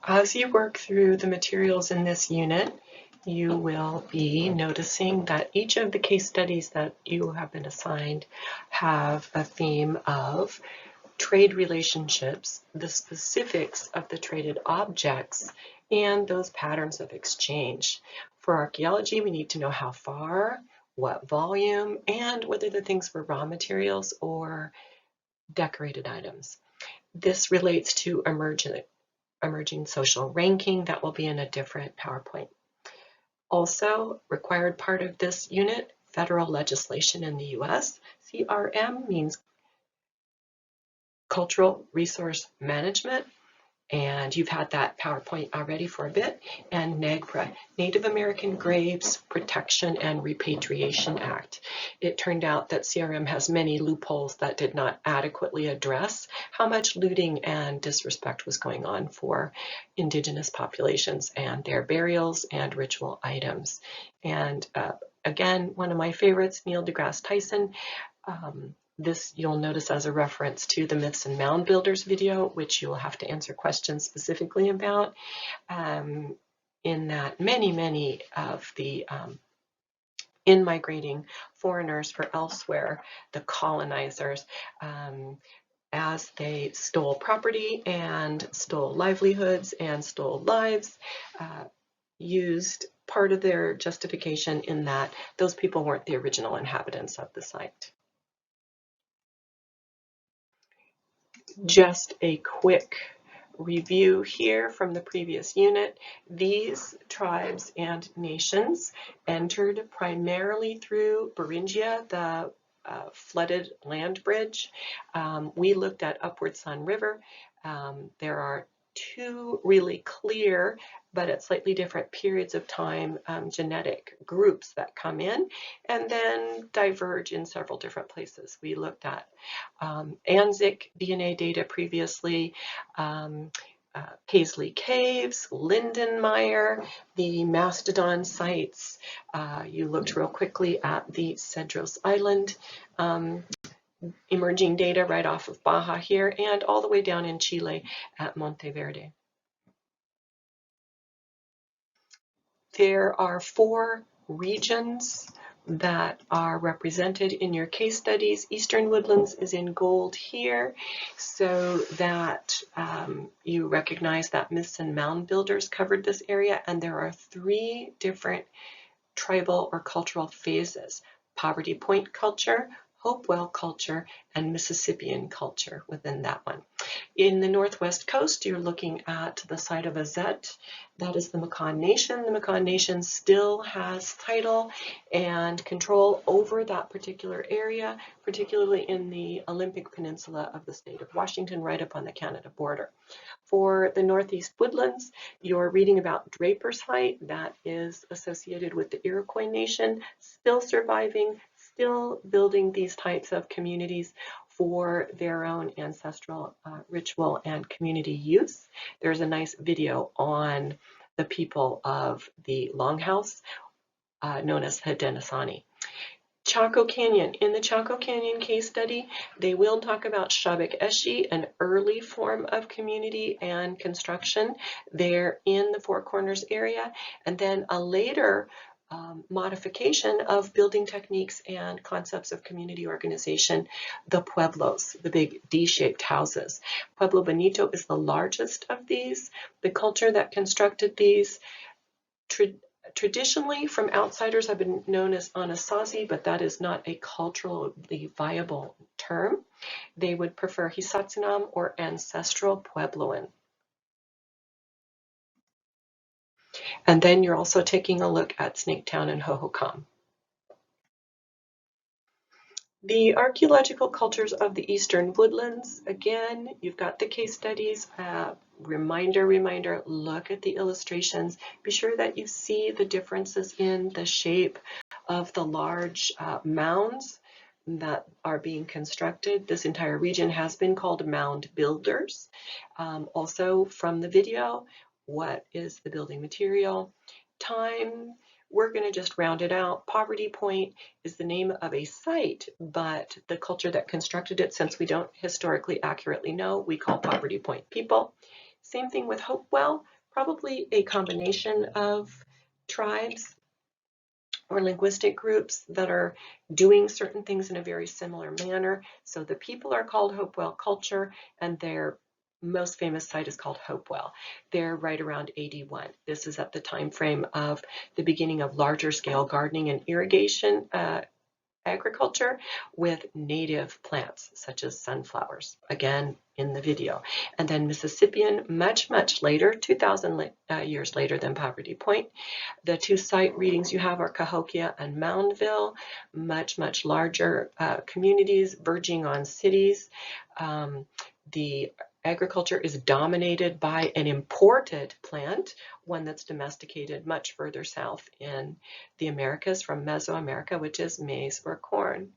As you work through the materials in this unit, you will be noticing that each of the case studies that you have been assigned have a theme of trade relationships, the specifics of the traded objects, and those patterns of exchange. For archaeology, we need to know how far, what volume, and whether the things were raw materials or decorated items. This relates to emerging social ranking. That will be in a different PowerPoint. Also, required part of this unit, federal legislation in the US. CRM means Cultural Resource Management, and you've had that PowerPoint already for a bit, and NAGPRA, Native American Graves Protection and Repatriation Act. It turned out that CRM has many loopholes that did not adequately address how much looting and disrespect was going on for indigenous populations and their burials and ritual items. And again, one of my favorites, Neil deGrasse Tyson, this you'll notice as a reference to the Myths and Mound Builders video, which you will have to answer questions specifically about. In that many of the in-migrating foreigners for elsewhere, the colonizers, as they stole property and stole livelihoods and stole lives, used part of their justification in that those people weren't the original inhabitants of the site. Just a quick review here from the previous unit. These tribes and nations entered primarily through Beringia, the flooded land bridge. We looked at Upward Sun River. There are two really clear, but at slightly different periods of time, genetic groups that come in and then diverge in several different places. We looked at Anzic DNA data previously, Paisley Caves, Lindenmeyer, the Mastodon sites. You looked real quickly at the Cedros Island emerging data right off of Baja here, and all the way down in Chile at Monteverde. There are 4 regions that are represented in your case studies. Eastern Woodlands is in gold here, so that you recognize that Myths and Mound Builders covered this area, and there are 3 different tribal or cultural phases: Poverty Point culture, Hopewell culture, and Mississippian culture within that one. In the Northwest Coast, you're looking at the site of Azet. That is the Makah Nation. The Makah Nation still has title and control over that particular area, particularly in the Olympic Peninsula of the state of Washington, right up on the Canada border. For the Northeast Woodlands, you're reading about Draper's Height. That is associated with the Iroquois Nation, still surviving, still building these types of communities for their own ancestral ritual and community use. There's a nice video on the people of the Longhouse, known as Haudenosaunee. Chaco Canyon. In the Chaco Canyon case study, they will talk about Shabak Eshi, an early form of community and construction there in the Four Corners area, and then a later modification of building techniques and concepts of community organization, the pueblos, the big D-shaped houses. Pueblo Bonito is the largest of these. The culture that constructed these traditionally from outsiders have been known as Anasazi, but that is not a culturally viable term. They would prefer Hisatsunam or ancestral Puebloan. And then you're also taking a look at Snaketown and Hohokam. The archaeological cultures of the Eastern Woodlands, again, you've got the case studies. Reminder, look at the illustrations. Be sure that you see the differences in the shape of the large mounds that are being constructed. This entire region has been called mound builders. Also from the video, what is the building material? Time, we're going to just round it out. Poverty Point is the name of a site, but the culture that constructed it, since we don't historically accurately know, we call Poverty Point people. Same thing with Hopewell. probably a combination of tribes or linguistic groups that are doing certain things in a very similar manner. So the people are called Hopewell culture, and their most famous site is called Hopewell. They're right around 81. This is at the time frame of the beginning of larger scale gardening and irrigation agriculture with native plants such as sunflowers, again in the video. And then Mississippian, much later, 2,000 years later than Poverty Point. The two site readings you have are Cahokia and Moundville, much larger communities verging on cities. The agriculture is dominated by an imported plant, one that's domesticated much further south in the Americas from Mesoamerica, which is maize or corn.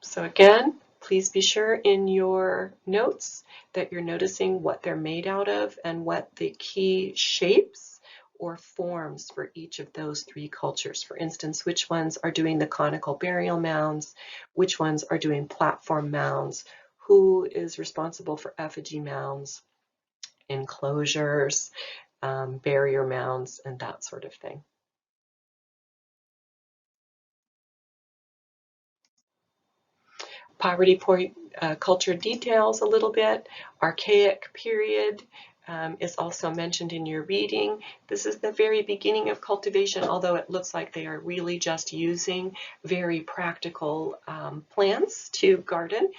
So again, please be sure in your notes that you're noticing what they're made out of and what the key shapes or forms for each of those three cultures. For instance, which ones are doing the conical burial mounds, which ones are doing platform mounds, who is responsible for effigy mounds, enclosures, barrier mounds, and that sort of thing. Poverty Point culture details a little bit. Archaic period is also mentioned in your reading. This is the very beginning of cultivation, although it looks like they are really just using very practical plants to garden.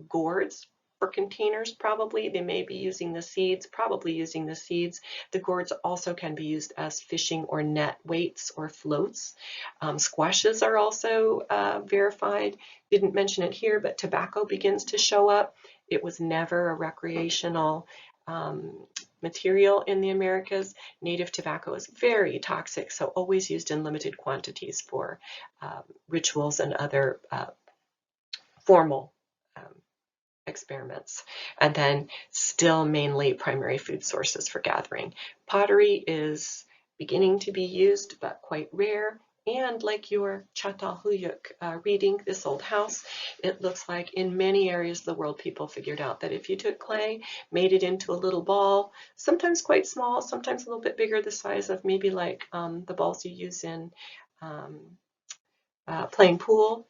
Gourds for containers, probably. They may be using the seeds, probably using the seeds. The gourds also can be used as fishing or net weights or floats. Squashes are also verified. Didn't mention it here, but tobacco begins to show up. It was never a recreational material in the Americas. Native tobacco is very toxic, so always used in limited quantities for rituals and other formal experiments. And then still mainly primary food sources for gathering. Pottery is beginning to be used, but quite rare. And like your Çatalhöyük reading, This Old House, it looks like in many areas of the world people figured out that if you took clay, made it into a little ball, sometimes quite small, sometimes a little bit bigger, the size of maybe like the balls you use in playing pool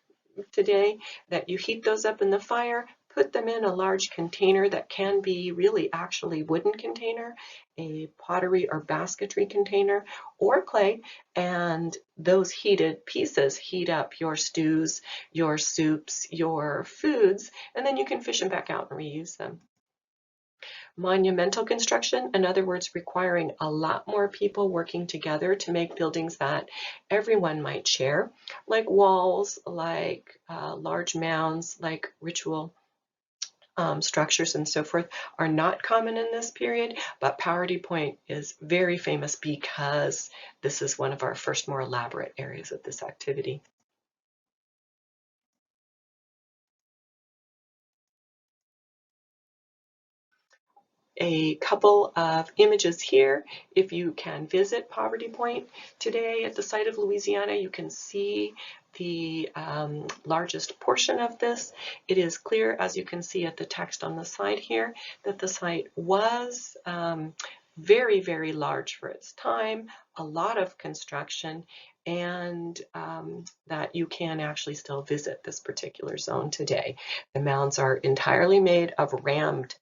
today, that you heat those up in the fire, put them in a large container that can be really actually wooden container, a pottery or basketry container, or clay, and those heated pieces heat up your stews, your soups, your foods, and then you can fish them back out and reuse them. Monumental construction, in other words, requiring a lot more people working together to make buildings that everyone might share, like walls, like large mounds, like ritual structures and so forth, are not common in this period, but Poverty Point is very famous because this is one of our first more elaborate areas of this activity. A couple of images here. If you can visit Poverty Point today at the site of Louisiana, you can see the largest portion of this. It is clear, as you can see at the text on the side here, that the site was very large for its time, a lot of construction, and that you can actually still visit this particular zone today. The mounds are entirely made of rammed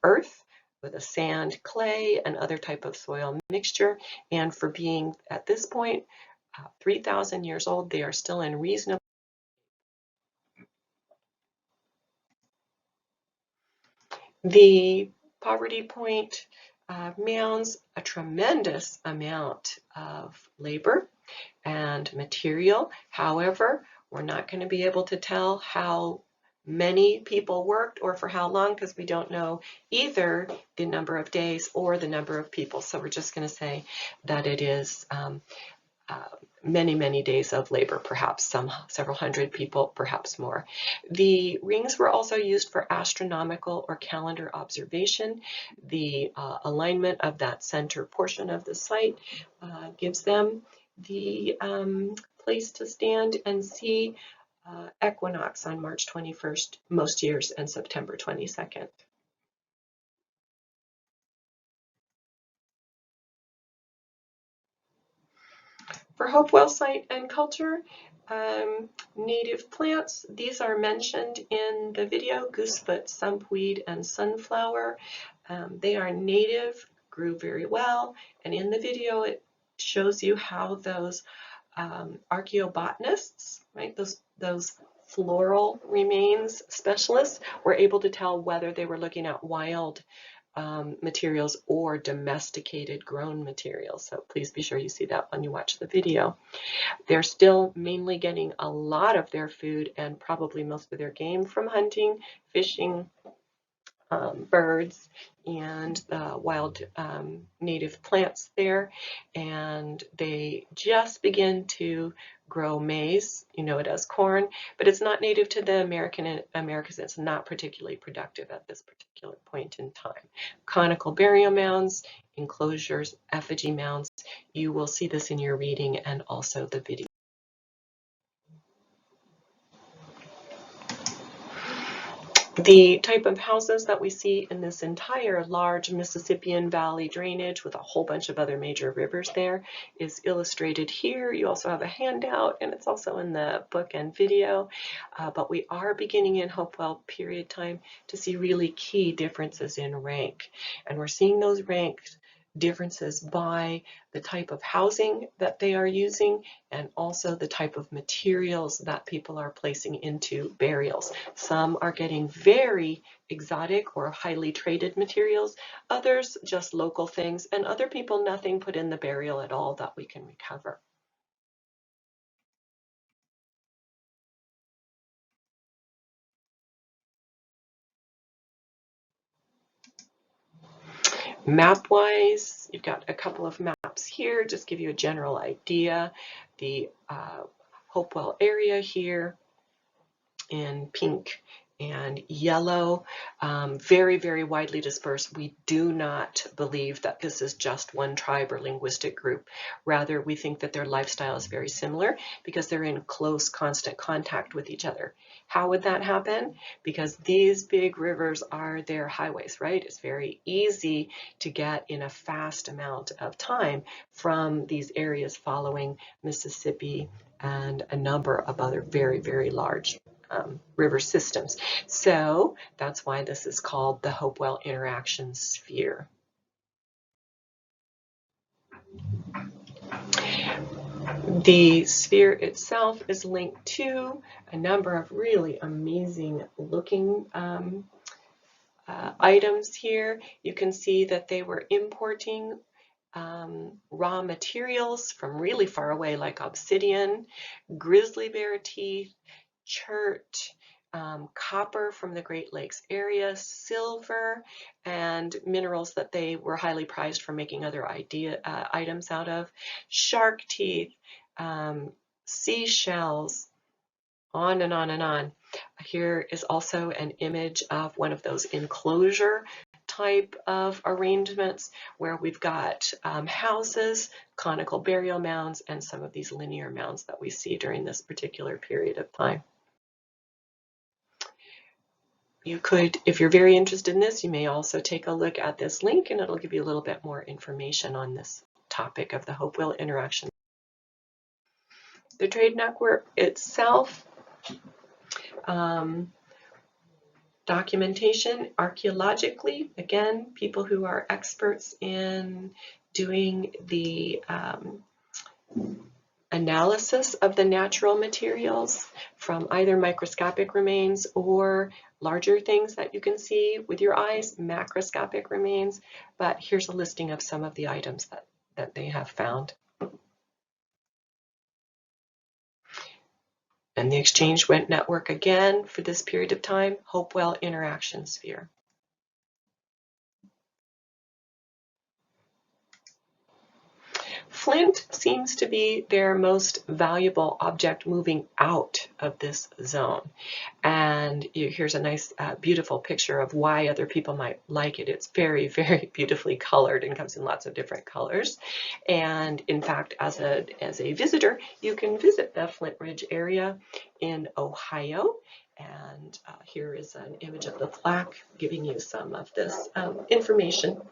earth with a sand, clay, and other type of soil mixture. And for being at this point 3,000 years old, they are still in reasonable. The Poverty Point mounds, a tremendous amount of labor and material. However, we're not going to be able to tell how many people worked or for how long, because we don't know either the number of days or the number of people. So we're just going to say that it is many days of labor, perhaps several hundred people, perhaps more. The rings were also used for astronomical or calendar observation. The alignment of that center portion of the site gives them the place to stand and see equinox on March 21st most years and September 22nd. For Hopewell site and culture, native plants, these are mentioned in the video, goosefoot, sumpweed, and sunflower. They are native, grew very well, and in the video it shows you how those archaeobotanists, right, those floral remains specialists were able to tell whether they were looking at wild materials or domesticated grown materials. So please be sure you see that when you watch the video. They're still mainly getting a lot of their food and probably most of their game from hunting, fishing, birds, and wild native plants there. And they just begin to grow maize, you know it as corn, but it's not native to the Americas. It's not particularly productive at this particular point in time. Conical burial mounds, enclosures, effigy mounds, you will see this in your reading and also the video. The type of houses that we see in this entire large Mississippian Valley drainage with a whole bunch of other major rivers there is illustrated here. You also have a handout, and it's also in the book and video. But we are beginning in Hopewell period time to see really key differences in rank. And we're seeing those ranks differences by the type of housing that they are using and also the type of materials that people are placing into burials. Some are getting very exotic or highly traded materials, others just local things, and other people nothing put in the burial at all that we can recover. Map-wise, you've got a couple of maps here, just give you a general idea. The Hopewell area here in pink and yellow, very, very widely dispersed. We do not believe that this is just one tribe or linguistic group. Rather, we think that their lifestyle is very similar because they're in close, constant contact with each other. How would that happen? Because these big rivers are their highways, right? It's very easy to get in a fast amount of time from these areas following Mississippi and a number of other very, very large river systems. So that's why this is called the Hopewell interaction sphere. The sphere itself is linked to a number of really amazing looking items here. You can see that they were importing raw materials from really far away, like obsidian, grizzly bear teeth, chert, copper from the Great Lakes area, silver, and minerals that they were highly prized for making other items out of, shark teeth, seashells, on and on and on. Here is also an image of one of those enclosure type of arrangements where we've got houses, conical burial mounds, and some of these linear mounds that we see during this particular period of time. You could, if you're very interested in this, you may also take a look at this link and it'll give you a little bit more information on this topic of the Hopewell interaction. The trade network itself, documentation archaeologically, again, people who are experts in doing the analysis of the natural materials from either microscopic remains or larger things that you can see with your eyes, macroscopic remains. But here's a listing of some of the items that they have found. And the exchange went network again for this period of time, Hopewell interaction sphere. Flint seems to be their most valuable object moving out of this zone. And here's a nice, beautiful picture of why other people might like it. It's very, very beautifully colored and comes in lots of different colors. And in fact, as a visitor, you can visit the Flint Ridge area in Ohio. And here is an image of the plaque giving you some of this information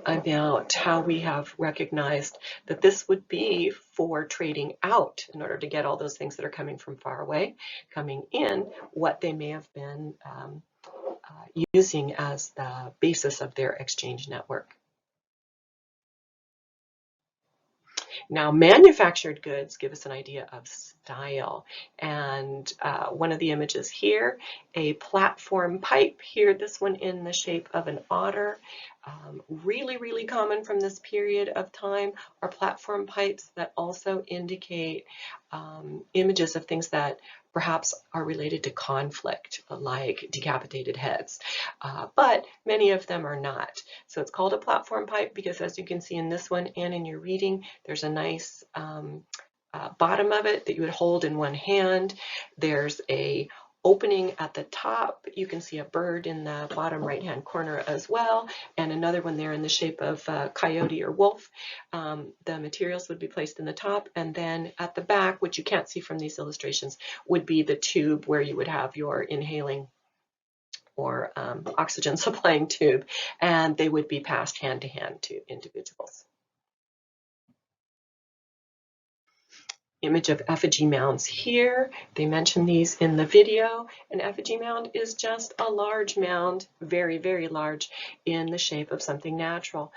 about how we have recognized that this would be for trading out in order to get all those things that are coming from far away, coming in, what they may have been using as the basis of their exchange network. Now, manufactured goods give us an idea of style. And one of the images here, a platform pipe here, this one in the shape of an otter. Really, really common from this period of time are platform pipes that also indicate images of things that perhaps are related to conflict, like decapitated heads, but many of them are not. So it's called a platform pipe because, as you can see in this one and in your reading, there's a nice bottom of it that you would hold in one hand. There's a opening at the top. You can see a bird in the bottom right hand corner as well, and another one there in the shape of a coyote or wolf. The materials would be placed in the top, and then at the back, which you can't see from these illustrations, would be the tube where you would have your inhaling or oxygen supplying tube, and they would be passed hand to hand to individuals. Image of effigy mounds here. They mention these in the video. An effigy mound is just a large mound, very, very large, in the shape of something natural.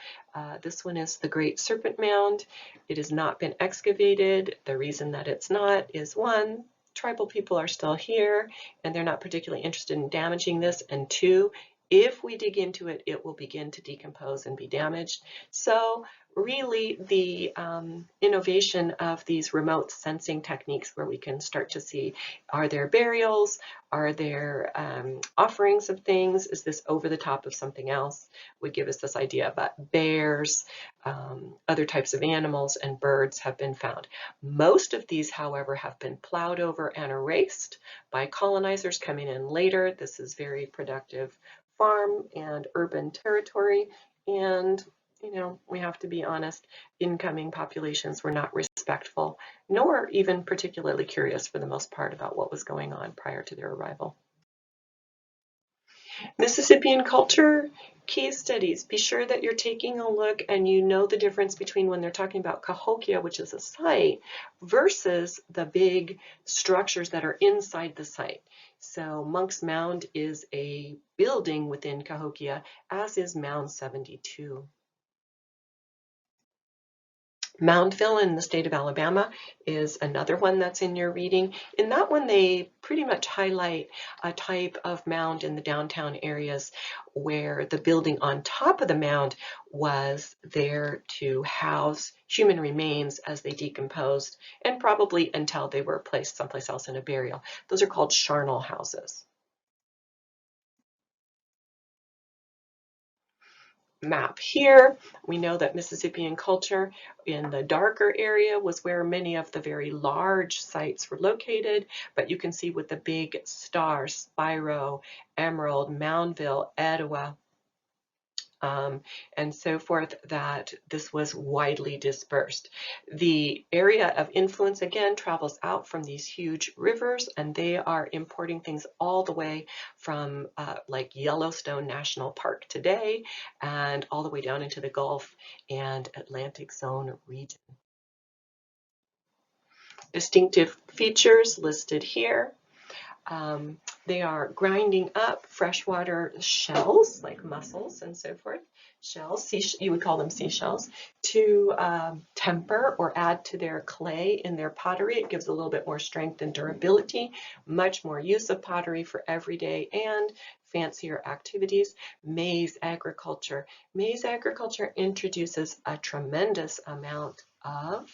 This one is the Great Serpent Mound. It has not been excavated. The reason that it's not is, one, tribal people are still here and they're not particularly interested in damaging this, and two, if we dig into it, it will begin to decompose and be damaged. So really the innovation of these remote sensing techniques where we can start to see, are there burials, are there offerings of things, is this over the top of something else, would give us this idea about bears, other types of animals, and birds have been found. Most of these, however, have been plowed over and erased by colonizers coming in later. This is very productive farm and urban territory, and we have to be honest, incoming populations were not respectful, nor even particularly curious for the most part about what was going on prior to their arrival. Mississippian culture case studies. Be sure that you're taking a look and you know the difference between when they're talking about Cahokia, which is a site, versus the big structures that are inside the site. So Monk's Mound is a building within Cahokia, as is Mound 72. Moundville in the state of Alabama is another one that's in your reading. In that one, they pretty much highlight a type of mound in the downtown areas where the building on top of the mound was there to house human remains as they decomposed, and probably until they were placed someplace else in a burial. Those are called charnel houses. Map here, we know that Mississippian culture in the darker area was where many of the very large sites were located, but you can see with the big stars, Spiro, Emerald, Moundville, Etowah, and so forth, that this was widely dispersed. The area of influence, again, travels out from these huge rivers, and they are importing things all the way from like Yellowstone National Park today, and all the way down into the Gulf and Atlantic Zone region. Distinctive features listed here. They are grinding up freshwater shells, like mussels and so forth, shells, you would call them seashells, to temper or add to their clay in their pottery. It gives a little bit more strength and durability, much more use of pottery for everyday and fancier activities. Maize agriculture. Maize agriculture introduces a tremendous amount of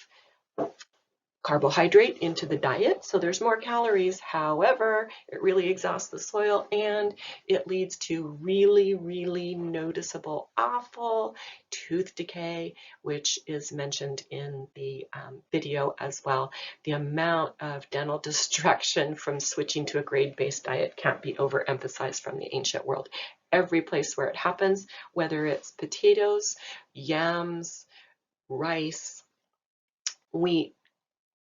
carbohydrate into the diet, so there's more calories. However, it really exhausts the soil and it leads to really, really noticeable, awful tooth decay, which is mentioned in the video as well. The amount of dental destruction from switching to a grade-based diet can't be overemphasized from the ancient world. Every place where it happens, whether it's potatoes, yams, rice, wheat,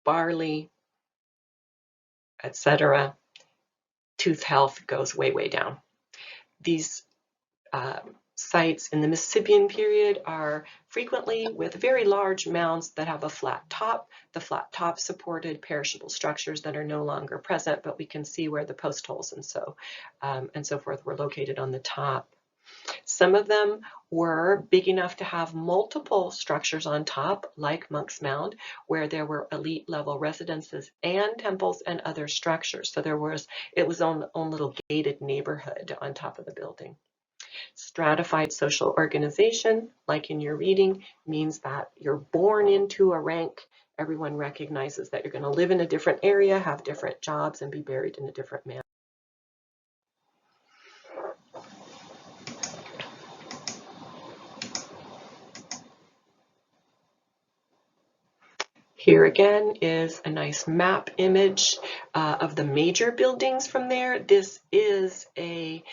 barley, etc., tooth health goes way, way down. These sites in the Mississippian period are frequently with very large mounds that have a flat top. The flat top supported perishable structures that are no longer present, but we can see where the post holes and so forth were located on the top. Some of them were big enough to have multiple structures on top, like Monk's Mound, where there were elite level residences and temples and other structures. So it was own little gated neighborhood on top of the building. Stratified social organization, like in your reading, means that you're born into a rank. Everyone recognizes that you're going to live in a different area, have different jobs, and be buried in a different manner. Here again is a nice map image of the major buildings from there. This is a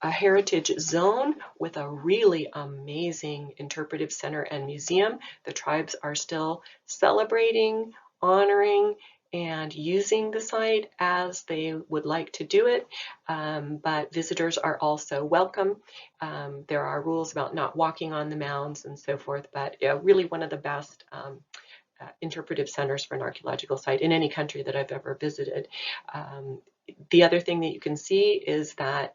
heritage zone with a really amazing interpretive center and museum. The tribes are still celebrating, honoring, and using the site as they would like to do it, but visitors are also welcome. There are rules about not walking on the mounds and so forth, but really one of the best interpretive centers for an archaeological site in any country that I've ever visited. The other thing that you can see is that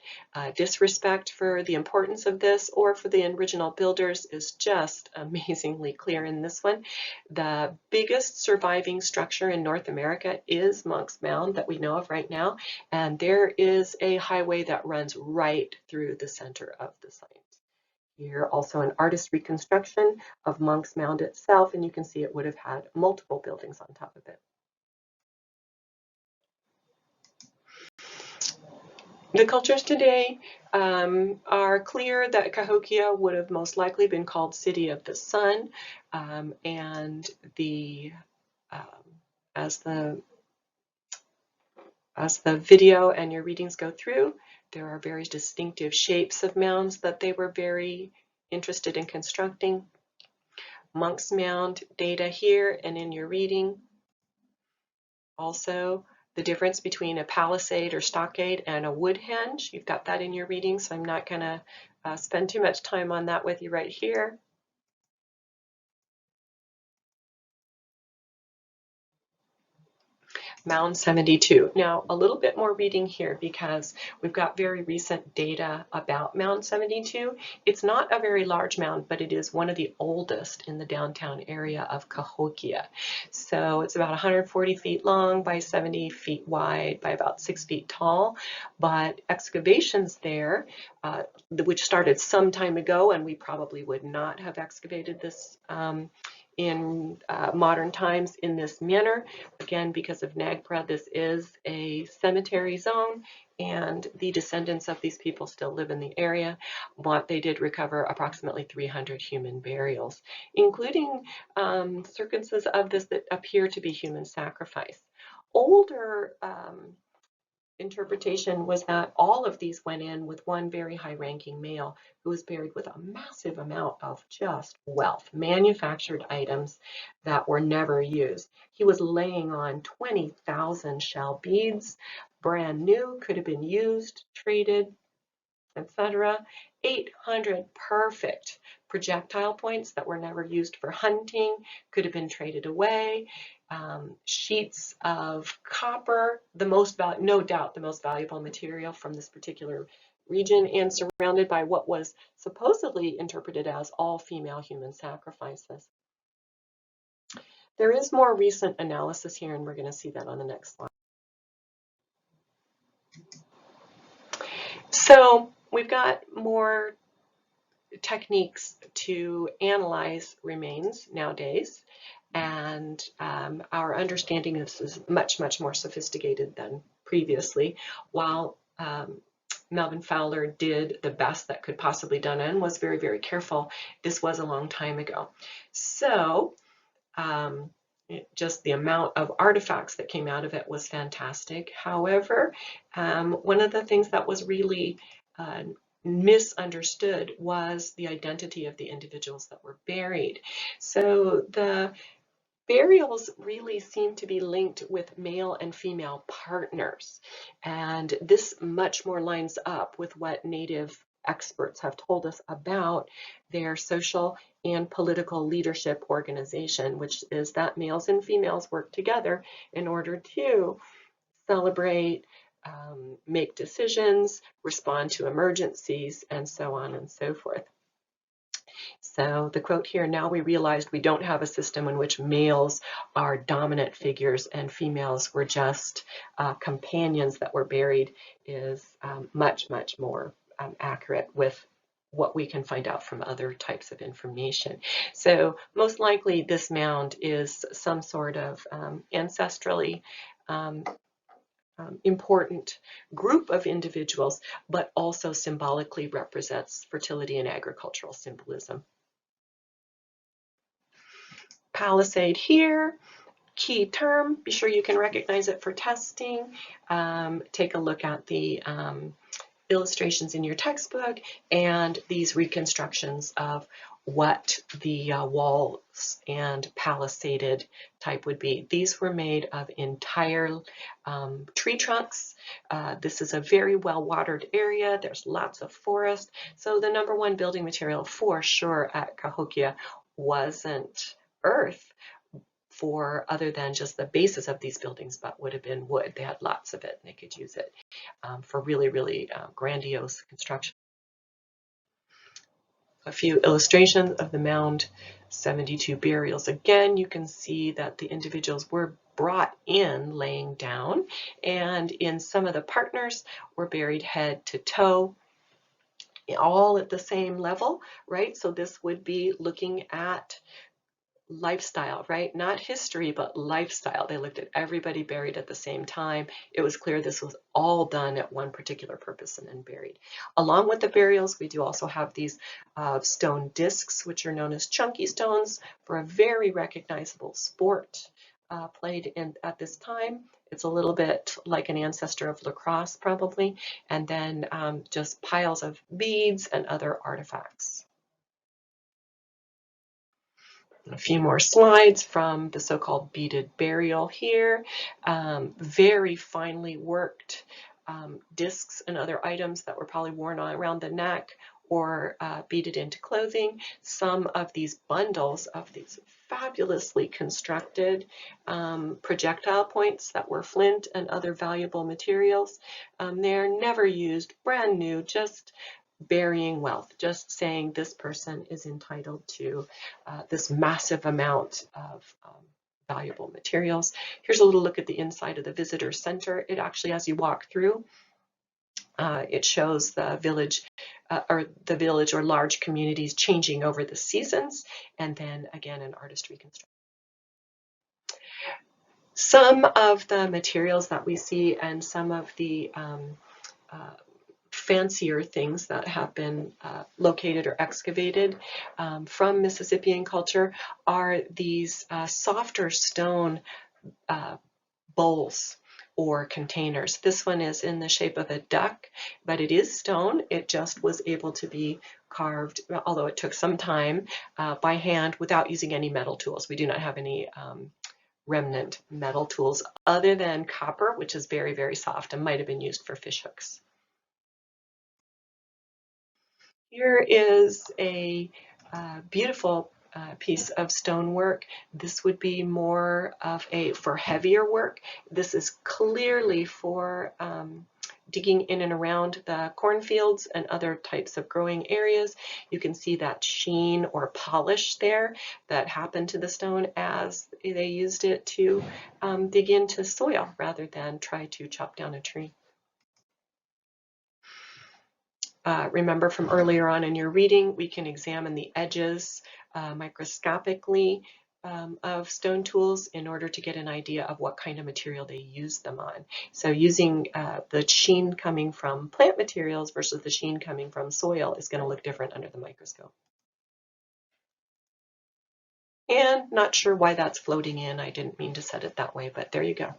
disrespect for the importance of this or for the original builders is just amazingly clear in this one. The biggest surviving structure in North America is Monk's Mound that we know of right now, and there is a highway that runs right through the center of the site. Here also an artist reconstruction of Monk's Mound itself, and you can see it would have had multiple buildings on top of it. The cultures today are clear that Cahokia would have most likely been called City of the Sun, and as the video and your readings go through, there are very distinctive shapes of mounds that they were very interested in constructing. Monk's Mound data here and in your reading. Also, the difference between a palisade or stockade and a wood henge. You've got that in your reading, so I'm not going to spend too much time on that with you right here. Mound 72. Now, a little bit more reading here because we've got very recent data about Mound 72. It's not a very large mound, but it is one of the oldest in the downtown area of Cahokia. So it's about 140 feet long by 70 feet wide by about 6 feet tall. But excavations there, which started some time ago, and we probably would not have excavated this in modern times in this manner. Again, because of NAGPRA, this is a cemetery zone, and the descendants of these people still live in the area. But they did recover approximately 300 human burials, including circumstances of this that appear to be human sacrifice. Older interpretation was that all of these went in with one very high-ranking male who was buried with a massive amount of just wealth, manufactured items that were never used. He was laying on 20,000 shell beads, brand new, could have been used, traded, etc. 800 perfect projectile points that were never used for hunting, could have been traded away. Sheets of copper, no doubt the most valuable material from this particular region, and surrounded by what was supposedly interpreted as all female human sacrifices. There is more recent analysis here, and we're going to see that on the next slide. So we've got more techniques to analyze remains nowadays, and our understanding of this is much, much more sophisticated than previously. While Melvin Fowler did the best that could possibly done and was very, very careful, this was a long time ago. So just the amount of artifacts that came out of it was fantastic. However, one of the things that was really misunderstood was the identity of the individuals that were buried. So the burials really seem to be linked with male and female partners, and this much more lines up with what Native experts have told us about their social and political leadership organization, which is that males and females work together in order to celebrate, make decisions, respond to emergencies, and so on and so forth. So the quote here, "Now we realized we don't have a system in which males are dominant figures and females were just companions that were buried," is much, much more accurate with what we can find out from other types of information. So most likely this mound is some sort of ancestrally important group of individuals, but also symbolically represents fertility and agricultural symbolism. Palisade here, key term, be sure you can recognize it for testing. Take a look at the illustrations in your textbook and these reconstructions of what the walls and palisaded type would be. These were made of entire tree trunks. This is a very well watered area. There's lots of forest. So the number one building material for sure at Cahokia wasn't earth for other than just the basis of these buildings, but would have been wood. They had lots of it and they could use it for really, really grandiose construction. A few illustrations of the mound 72 burials. Again, you can see that the individuals were brought in laying down, and in some of the partners were buried head to toe, all at the same level, right? So this would be looking at lifestyle, right? Not history, but lifestyle. They looked at everybody buried at the same time. It was clear this was all done at one particular purpose and then buried. Along with the burials, we do also have these stone discs, which are known as chunky stones, for a very recognizable sport played in at this time. It's a little bit like an ancestor of lacrosse, probably, and then just piles of beads and other artifacts. A few more slides from the so-called beaded burial here. Very finely worked discs and other items that were probably worn around the neck or beaded into clothing. Some of these bundles of these fabulously constructed projectile points that were flint and other valuable materials. They're never used, brand new, just burying wealth, just saying this person is entitled to this massive amount of valuable materials. Here's a little look at the inside of the visitor center. It actually, as you walk through, it shows the village or large communities changing over the seasons, and then again an artist reconstruction. Some of the materials that we see and some of the fancier things that have been located or excavated from Mississippian culture are these softer stone bowls or containers. This one is in the shape of a duck, but it is stone. It just was able to be carved, although it took some time, by hand without using any metal tools. We do not have any remnant metal tools other than copper, which is very, very soft and might have been used for fish hooks. Here is a beautiful piece of stonework. This would be more of for heavier work. This is clearly for digging in and around the cornfields and other types of growing areas. You can see that sheen or polish there that happened to the stone as they used it to dig into soil rather than try to chop down a tree. Remember from earlier on in your reading, we can examine the edges microscopically of stone tools in order to get an idea of what kind of material they use them on. So using the sheen coming from plant materials versus the sheen coming from soil is going to look different under the microscope. And not sure why that's floating in. I didn't mean to set it that way, but there you go.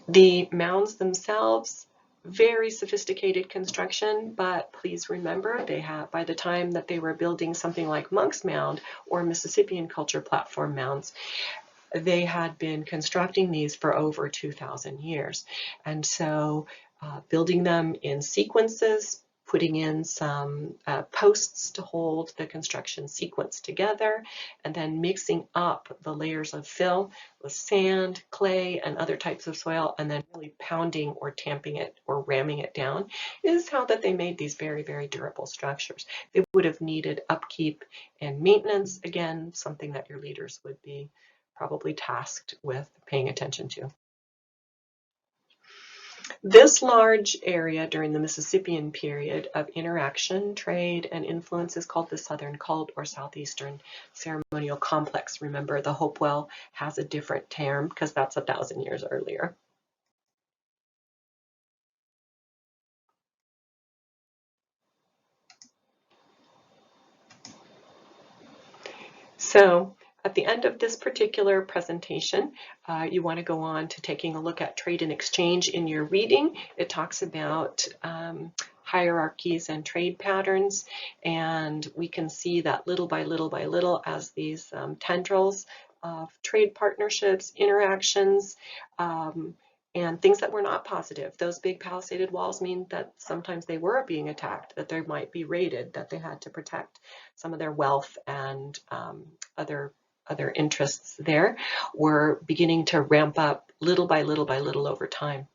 The mounds themselves, very sophisticated construction, but please remember they have, by the time that they were building something like Monk's Mound or Mississippian culture platform mounds, they had been constructing these for over 2,000 years. And so building them in sequences, putting in some posts to hold the construction sequence together, and then mixing up the layers of fill with sand, clay, and other types of soil, and then really pounding or tamping it or ramming it down is how that they made these very, very durable structures. They would have needed upkeep and maintenance, again, something that your leaders would be probably tasked with paying attention to. This large area during the Mississippian period of interaction, trade, and influence is called the Southern Cult or Southeastern Ceremonial Complex. Remember, the Hopewell has a different term because that's 1,000 years earlier. So at the end of this particular presentation, you want to go on to taking a look at trade and exchange in your reading. It talks about hierarchies and trade patterns, and we can see that little by little by little as these tendrils of trade partnerships, interactions, and things that were not positive. Those big palisaded walls mean that sometimes they were being attacked, that they might be raided, that they had to protect some of their wealth and other interests there were beginning to ramp up little by little by little over time.